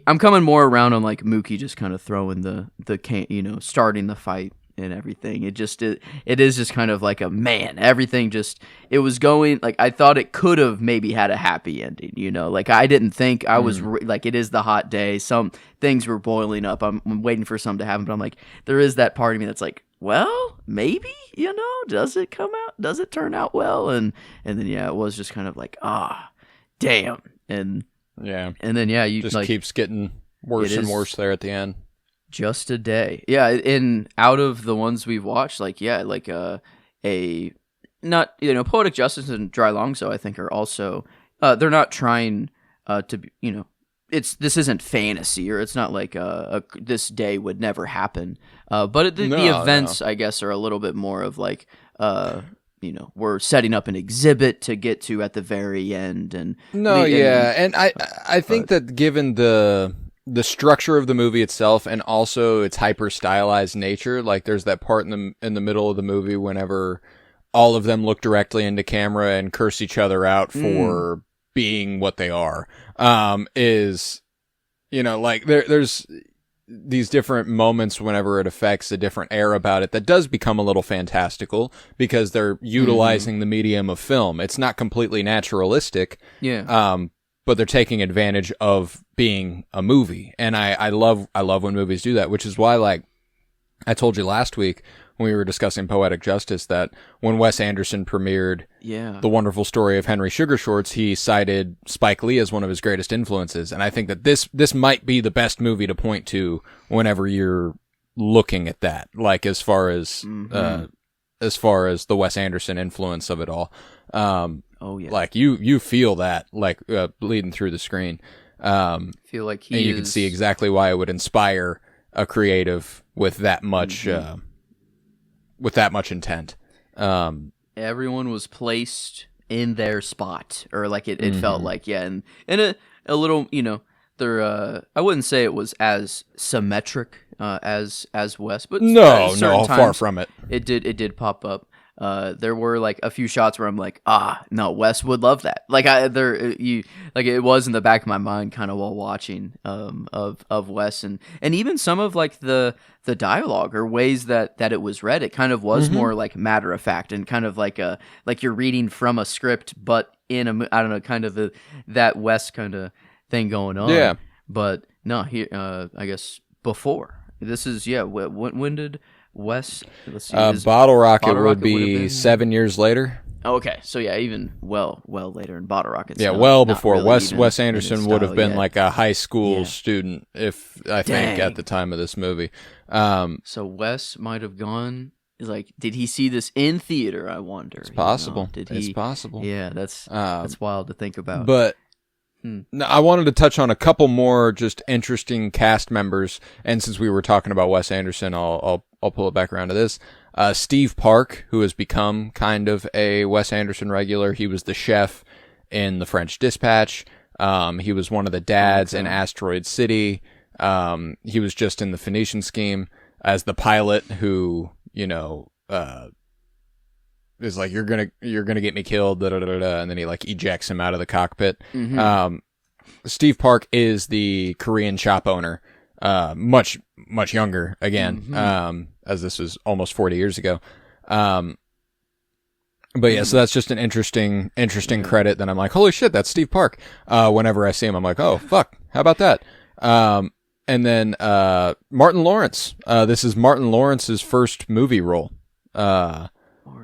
I'm coming more around on like Mookie just kind of throwing the can, starting the fight and everything. It is just kind of like everything just, it was going, like, I thought it could have maybe had a happy ending, like I didn't think I was like, it is the hot day. Some things were boiling up. I'm waiting for some to happen, but I'm like, there is that part of me that's like, well, maybe, does it come out? Does it turn out well? And then, it was just kind of like, damn. And then, you just like, keeps getting worse and worse there at the end. Just a day. Yeah, and out of the ones we've watched, like Poetic Justice and Dry Long So I think are also they're not trying to be, this isn't fantasy, or it's not like this day would never happen. But the events, I guess, are a little bit more of like we're setting up an exhibit to get to at the very end, and I think that given the structure of the movie itself and also its hyper stylized nature, like there's that part in the middle of the movie whenever all of them look directly into camera and curse each other out for being what they are, there's these different moments whenever it affects a different air about it that does become a little fantastical because they're utilizing the medium of film. It's not completely naturalistic. But they're taking advantage of being a movie. And I love when movies do that, which is why, like, I told you last week when we were discussing Poetic Justice that when Wes Anderson premiered The Wonderful Story of Henry Sugar Shorts, he cited Spike Lee as one of his greatest influences. And I think that this might be the best movie to point to whenever you're looking at that, like as far as the Wes Anderson influence of it all. Like you feel that like bleeding through the screen. Feel like you can see exactly why it would inspire a creative with that much intent. Everyone was placed in their spot, or like it felt like, and a little, there. I wouldn't say it was as symmetric as Wes, but no, far from it. It did pop up. There were like a few shots where I'm like, no, Wes would love that. Like it was in the back of my mind kind of while watching, of Wes, and even some of like the dialogue or ways that it was read, it kind of was more like matter of fact and kind of like you're reading from a script, but in I don't know, kind of that Wes kind of thing going on. Yeah. But no, here, I guess before this is, when did Wes, let's see. Bottle Rocket would be 7 years later. Okay, so even well later in Bottle Rocket. Before really Wes Anderson would have been like a high school student, I think, at the time of this movie. So Wes might have gone. Like, did he see this in theater? I wonder. It's possible. It's possible. Yeah, that's wild to think about. But I wanted to touch on a couple more just interesting cast members, and since we were talking about Wes Anderson, I'll pull it back around to this. Steve Park, who has become kind of a Wes Anderson regular. He was the chef in The French Dispatch. He was one of the dads in Asteroid City. He was just in The Phoenician Scheme as the pilot who, is like, you're gonna get me killed, and then he like ejects him out of the cockpit. Steve Park is the Korean shop owner, much younger again, as this was almost 40 years ago. But yeah, so that's just an interesting credit. Then I'm like, holy shit, that's Steve Park. Whenever I see him, I'm like, oh fuck, how about that? And then Martin Lawrence. This is Martin Lawrence's first movie role.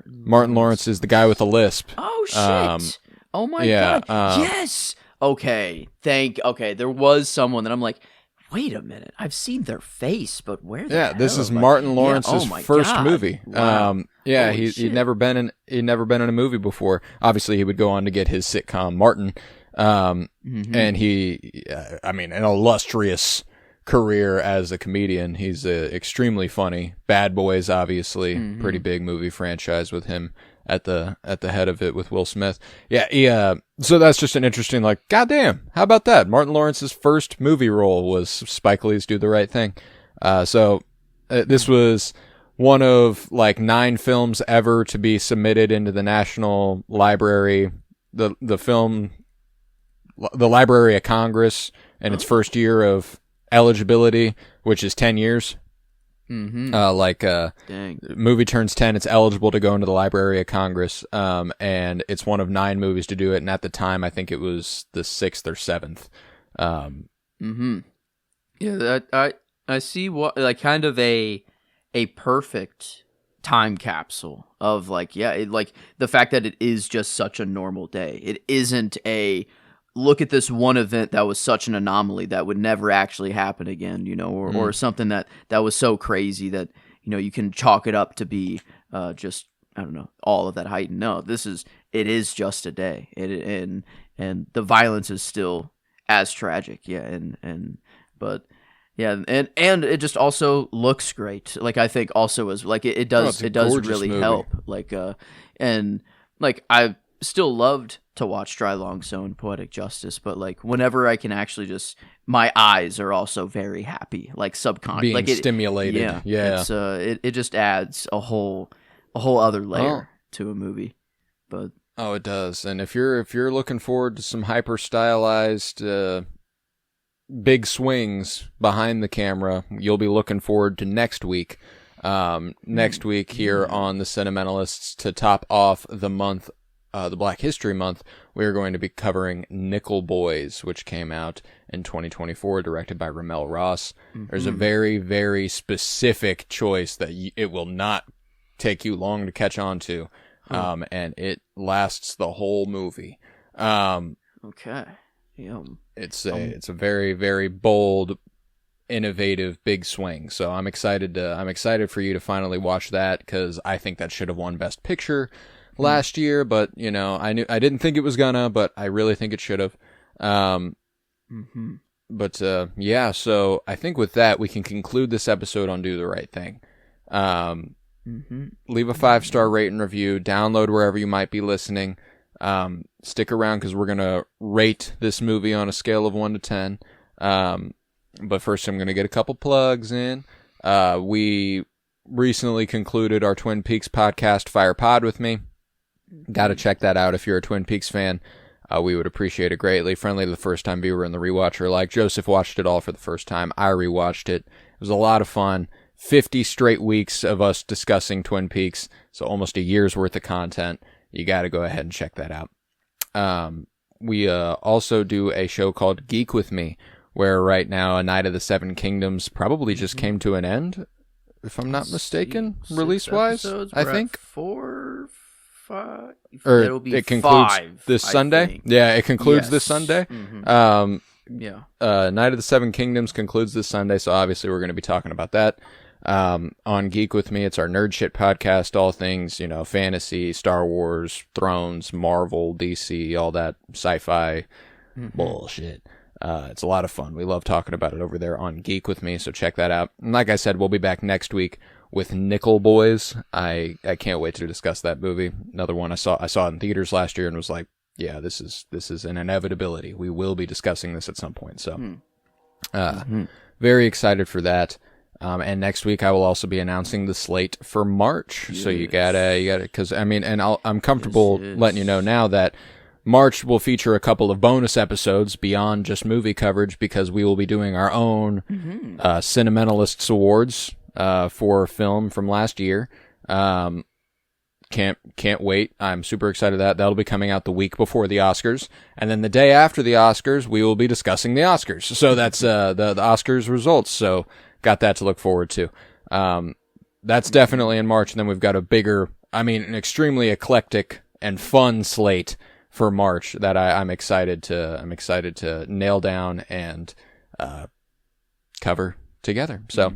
Martin Lawrence is the guy with the lisp. Oh shit! Oh my god! Yes. Okay. There was someone that I'm like, wait a minute, I've seen their face, but where? This is Martin Lawrence's first movie. Wow. He'd never been in a movie before. Obviously, he would go on to get his sitcom Martin, and he, an illustrious career as a comedian. He's extremely funny. Bad Boys, obviously, pretty big movie franchise with him at the head of it with Will Smith. So that's just an interesting, like, goddamn, how about that? Martin Lawrence's first movie role was Spike Lee's Do the Right Thing. This was one of like 9 films ever to be submitted into the National Library the film, the Library of Congress, in its first year of eligibility, which is 10 years. Dang. Movie turns 10, it's eligible to go into the Library of Congress, and it's one of 9 movies to do it, and at the time, I think it was the 6th or 7th. Yeah, I see what, like, kind of a perfect time capsule of, like, like, the fact that it is just such a normal day. It isn't a, look at this one event that was such an anomaly that would never actually happen again, or something that was so crazy that, you can chalk it up to be just, I don't know, all of that heightened. No, it is just a day. And the violence is still as tragic. Yeah. But yeah. And it just also looks great. Like, I think also as like, it does really movie. help. Like, and like, I still loved to watch Dry Long So and Poetic Justice, but like, whenever I can actually just, my eyes are also very happy, like subconscious, being like stimulated. Yeah. It's it just adds a whole other layer to a movie. But it does. And if you're looking forward to some hyper stylized big swings behind the camera, you'll be looking forward to next week. Next week here on the Cinementalists, to top off the month, the Black History Month, we are going to be covering Nickel Boys, which came out in 2024, directed by Ramel Ross. There's a very, very specific choice that it will not take you long to catch on to, and it lasts the whole movie. Okay. Yum. It's a very, very bold, innovative, big swing. So I'm excited for you to finally watch that, because I think that should have won Best Picture last year, but I didn't think it was gonna, but I really think it should have. But yeah, so I think with that we can conclude this episode on Do the Right Thing. Leave a 5-star rate and review, download wherever you might be listening. Stick around, because we're gonna rate this movie on a scale of 1 to 10. But first I'm gonna get a couple plugs in. We recently concluded our Twin Peaks podcast, Fire Pod with Me. Got to check that out if you're a Twin Peaks fan. We would appreciate it greatly. Friendly to the first-time viewer and the rewatcher alike. Joseph watched it all for the first time. I rewatched it. It was a lot of fun. 50 straight weeks of us discussing Twin Peaks, so almost a year's worth of content. You got to go ahead and check that out. We also do a show called Geek With Me, where right now A Night of the Seven Kingdoms probably just came to an end, if I'm not mistaken, release-wise. I think 4, 5. Or it'll be it concludes 5 this Sunday. Yeah, it concludes this Sunday. Yeah. Night of the Seven Kingdoms concludes this Sunday, so obviously we're going to be talking about that. On Geek With Me, it's our nerd shit podcast, all things, fantasy, Star Wars, Thrones, Marvel, DC, all that sci-fi bullshit. It's a lot of fun. We love talking about it over there on Geek With Me, so check that out. And like I said, we'll be back next week with Nickel Boys. I can't wait to discuss that movie. Another one I saw it in theaters last year and was like, yeah, this is an inevitability. We will be discussing this at some point. So, very excited for that. And next week I will also be announcing the slate for March. Yes. So you gotta, because I'm comfortable letting you know now that March will feature a couple of bonus episodes beyond just movie coverage, because we will be doing our own Cinementalists Awards for film from last year. Can't wait. I'm super excited that'll be coming out the week before the Oscars, and then the day after the Oscars we will be discussing the Oscars. So that's the Oscars results. So got that to look forward to. That's definitely in March, and then we've got an extremely eclectic and fun slate for March that I'm excited to nail down and cover together. So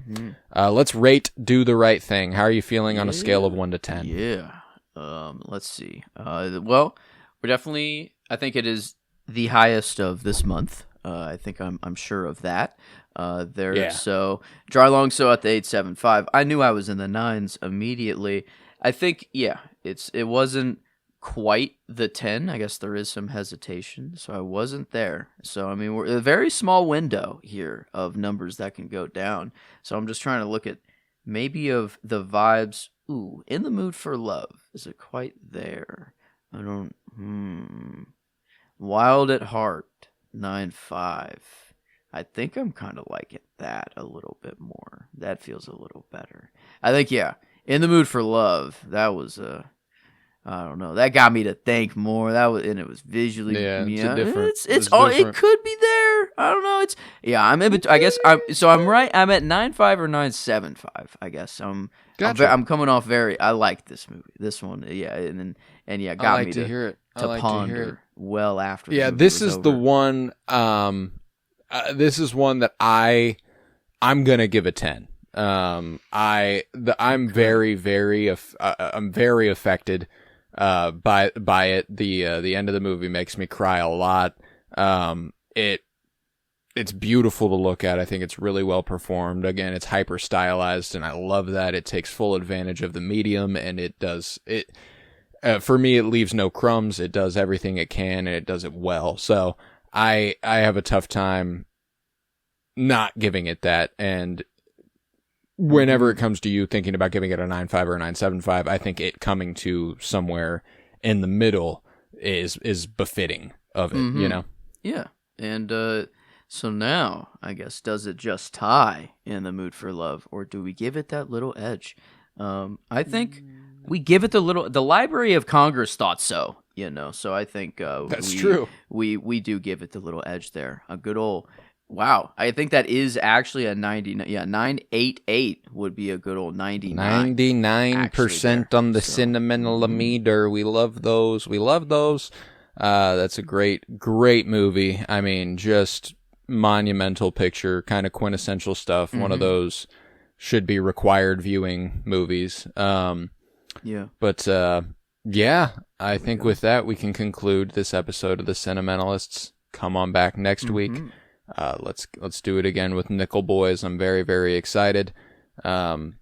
let's rate Do the Right Thing. How are you feeling on a scale of 1 to 10? Yeah. Let's see. Well, we're definitely, I think it is the highest of this month. I think I'm sure of that. So Dry Long So at the 8.75. I knew I was in the 9s immediately. I think, it wasn't quite the 10. I guess there is some hesitation, so I wasn't there. So we're a very small window here of numbers that can go down. So I'm just trying to look at maybe of the vibes. Ooh, In the Mood for Love. Is it quite there? I don't. Wild at Heart, 9.5. I think I'm kind of liking that a little bit more. That feels a little better. I think, yeah, In the Mood for Love, that was I don't know. That got me to think more. And it was visually, it's all. It could be there. I don't know. I'm in between. I guess I'm right. I'm at 9.5 or 9.75. I guess Gotcha. I'm coming off I like this movie. This one, yeah, got me to hear it. To ponder well after. Yeah, the this movie was is over. the one. This is one that I'm gonna give a 10. I'm very affected by it. The end of the movie makes me cry a lot. It's beautiful to look at. I think it's really well performed. Again, it's hyper stylized, and I love that. It takes full advantage of the medium, and it does it. For me, it leaves no crumbs. It does everything it can, and it does it well. So I have a tough time not giving it that. And whenever it comes to you thinking about giving it a 9.5 or a 9.75, I think it coming to somewhere in the middle is befitting of it, you know? Yeah. And so now, I guess, does it just tie In the Mood for Love, or do we give it that little edge? I think we give it the Library of Congress thought so, so I think that's true. We do give it the little edge there. A good old, wow. I think that is actually a 988 would be a good old 99. 99% on the Cinementalists. We love those. That's a great movie. I mean, just monumental picture, kind of quintessential stuff. One of those should be required viewing movies. But I think with that we can conclude this episode of the Cinementalists. Come on back next week. Let's do it again with Nickel Boys. I'm very, very excited. Another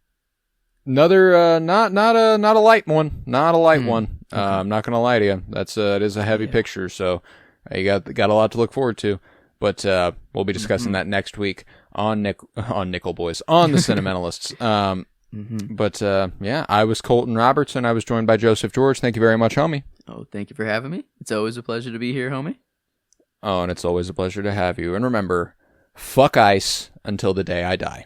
not a light one. Not a light one. Okay. I'm not gonna lie to you. It is a heavy picture, so you got a lot to look forward to. But we'll be discussing that next week on Nickel Boys on the Cinementalists. But I was Colton Robertson. I was joined by Joseph George. Thank you very much, homie. Oh, thank you for having me. It's always a pleasure to be here, homie. Oh, and it's always a pleasure to have you. And remember, fuck ice until the day I die.